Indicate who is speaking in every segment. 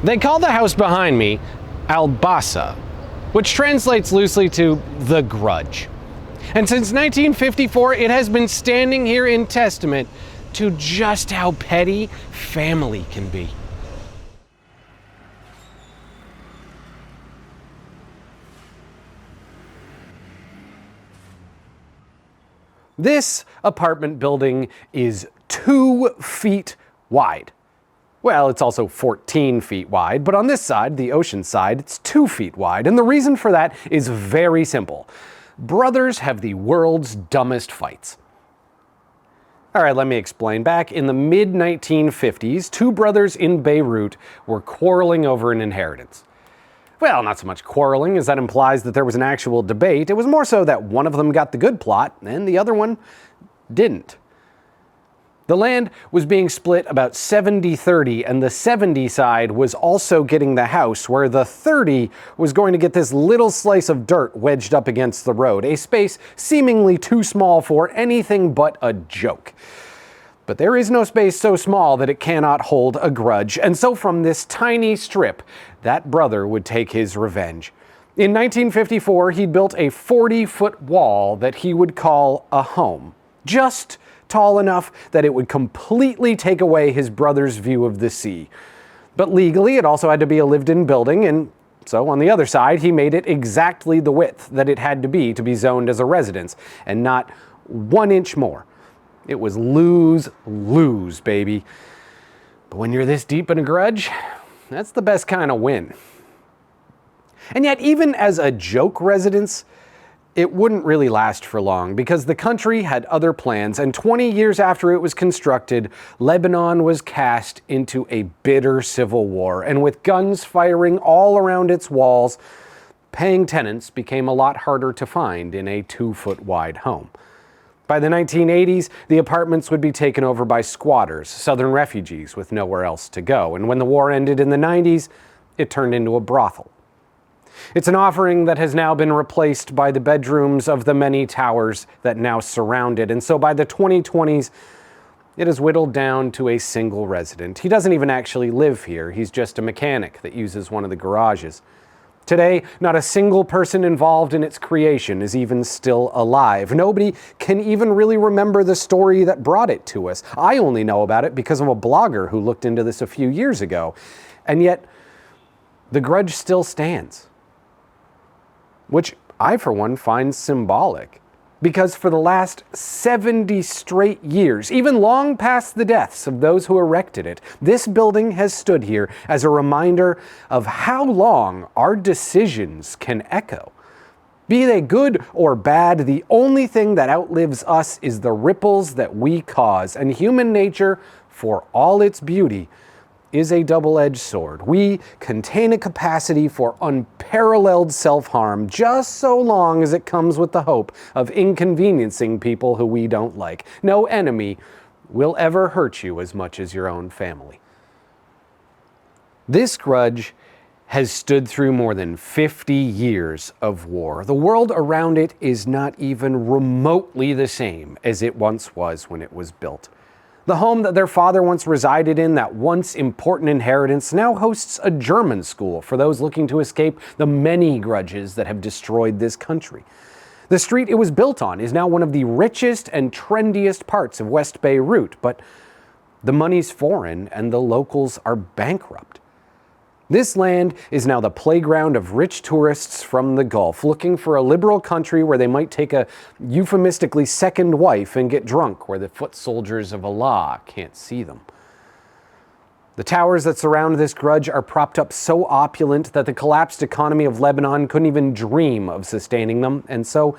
Speaker 1: They call the house behind me Albbasa, which translates loosely to the grudge. And since 1954, it has been standing here in testament to just how petty family can be. This apartment building is 2 feet wide. Well, it's also 14 feet wide, but on this side, the ocean side, it's 2 feet wide. And the reason for that is very simple. Brothers have the world's dumbest fights. All right, let me explain. Back in the mid-1950s, 2 brothers in Beirut were quarreling over an inheritance. Well, not so much quarreling, as that implies that there was an actual debate. It was more so that one of them got the good plot, and the other one didn't. The land was being split about 70-30, and the 70 side was also getting the house, where the 30 was going to get this little slice of dirt wedged up against the road, a space seemingly too small for anything but a joke. But there is no space so small that it cannot hold a grudge, and so from this tiny strip, that brother would take his revenge. In 1954, he built a 40-foot wall that he would call a home, just tall enough that it would completely take away his brother's view of the sea. But legally, it also had to be a lived-in building, and so on the other side, he made it exactly the width that it had to be zoned as a residence, and not 1 inch more. It was lose-lose, baby. But when you're this deep in a grudge, that's the best kind of win. And yet, even as a joke residence, it wouldn't really last for long, because the country had other plans, and 20 years after it was constructed, Lebanon was cast into a bitter civil war, and with guns firing all around its walls, paying tenants became a lot harder to find in a 2-foot wide home. By the 1980s, the apartments would be taken over by squatters, southern refugees with nowhere else to go, and when the war ended in the 90s, it turned into a brothel. It's an offering that has now been replaced by the bedrooms of the many towers that now surround it. And so by the 2020s, it is whittled down to a single resident. He doesn't even actually live here. He's just a mechanic that uses one of the garages. Today, not a single person involved in its creation is even still alive. Nobody can even really remember the story that brought it to us. I only know about it because of a blogger who looked into this a few years ago. And yet, the grudge still stands. Which I, for one, find symbolic. Because for the last 70 straight years, even long past the deaths of those who erected it, this building has stood here as a reminder of how long our decisions can echo. Be they good or bad, the only thing that outlives us is the ripples that we cause, and human nature, for all its beauty, is a double-edged sword. We contain a capacity for unparalleled self-harm just so long as it comes with the hope of inconveniencing people who we don't like. No enemy will ever hurt you as much as your own family. This grudge has stood through more than 50 years of war. The world around it is not even remotely the same as it once was when it was built. The home that their father once resided in, that once important inheritance, now hosts a German school for those looking to escape the many grudges that have destroyed this country. The street it was built on is now one of the richest and trendiest parts of West Beirut, but the money's foreign and the locals are bankrupt. This land is now the playground of rich tourists from the Gulf, looking for a liberal country where they might take a euphemistically second wife and get drunk, where the foot soldiers of Allah can't see them. The towers that surround this grudge are propped up so opulent that the collapsed economy of Lebanon couldn't even dream of sustaining them, and so,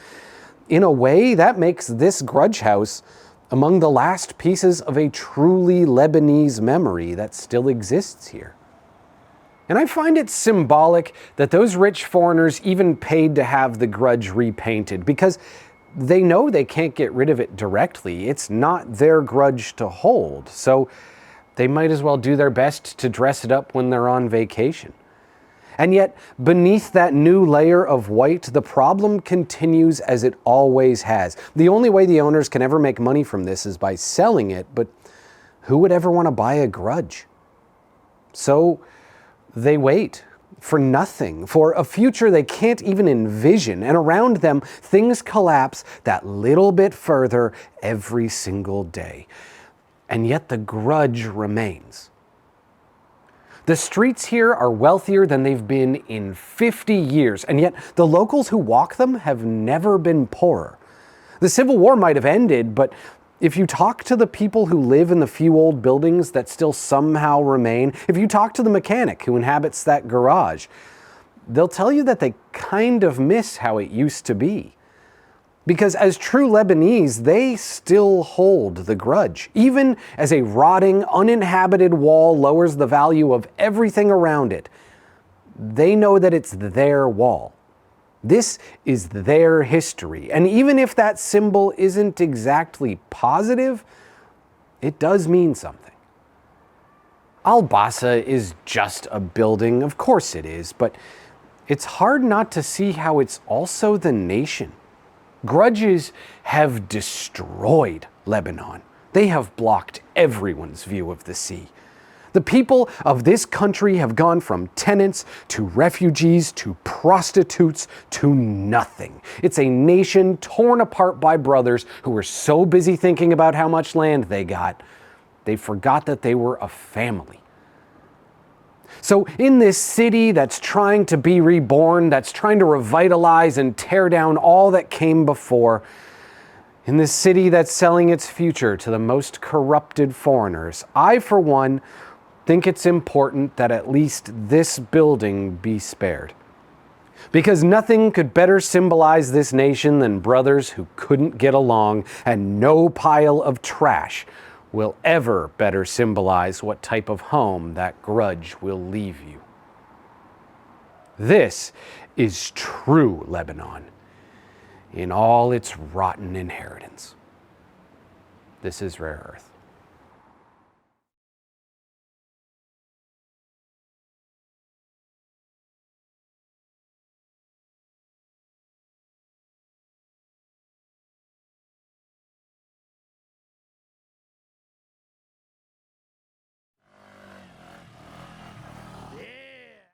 Speaker 1: in a way, that makes this grudge house among the last pieces of a truly Lebanese memory that still exists here. And I find it symbolic that those rich foreigners even paid to have the grudge repainted, because they know they can't get rid of it directly. It's not their grudge to hold, so they might as well do their best to dress it up when they're on vacation. And yet, beneath that new layer of white, the problem continues as it always has. The only way the owners can ever make money from this is by selling it, but who would ever want to buy a grudge? So, They wait for nothing, for a future they can't even envision, and around them things collapse that little bit further every single day. And yet the grudge remains. The streets here are wealthier than they've been in 50 years, and yet the locals who walk them have never been poorer. The Civil War might have ended, but if you talk to the people who live in the few old buildings that still somehow remain, if you talk to the mechanic who inhabits that garage, they'll tell you that they kind of miss how it used to be. Because as true Lebanese, they still hold the grudge. Even as a rotting, uninhabited wall lowers the value of everything around it, they know that it's their wall. This is their history, and even if that symbol isn't exactly positive, it does mean something. Albbasa is just a building, of course it is, but it's hard not to see how it's also the nation. Grudges have destroyed Lebanon. They have blocked everyone's view of the sea. The people of this country have gone from tenants to refugees to prostitutes to nothing. It's a nation torn apart by brothers who were so busy thinking about how much land they got, they forgot that they were a family. So in this city that's trying to be reborn, that's trying to revitalize and tear down all that came before, in this city that's selling its future to the most corrupted foreigners, I, for one, think it's important that at least this building be spared. Because nothing could better symbolize this nation than brothers who couldn't get along, and no pile of trash will ever better symbolize what type of home that grudge will leave you. This is true Lebanon in all its rotten inheritance. This is Rare Earth.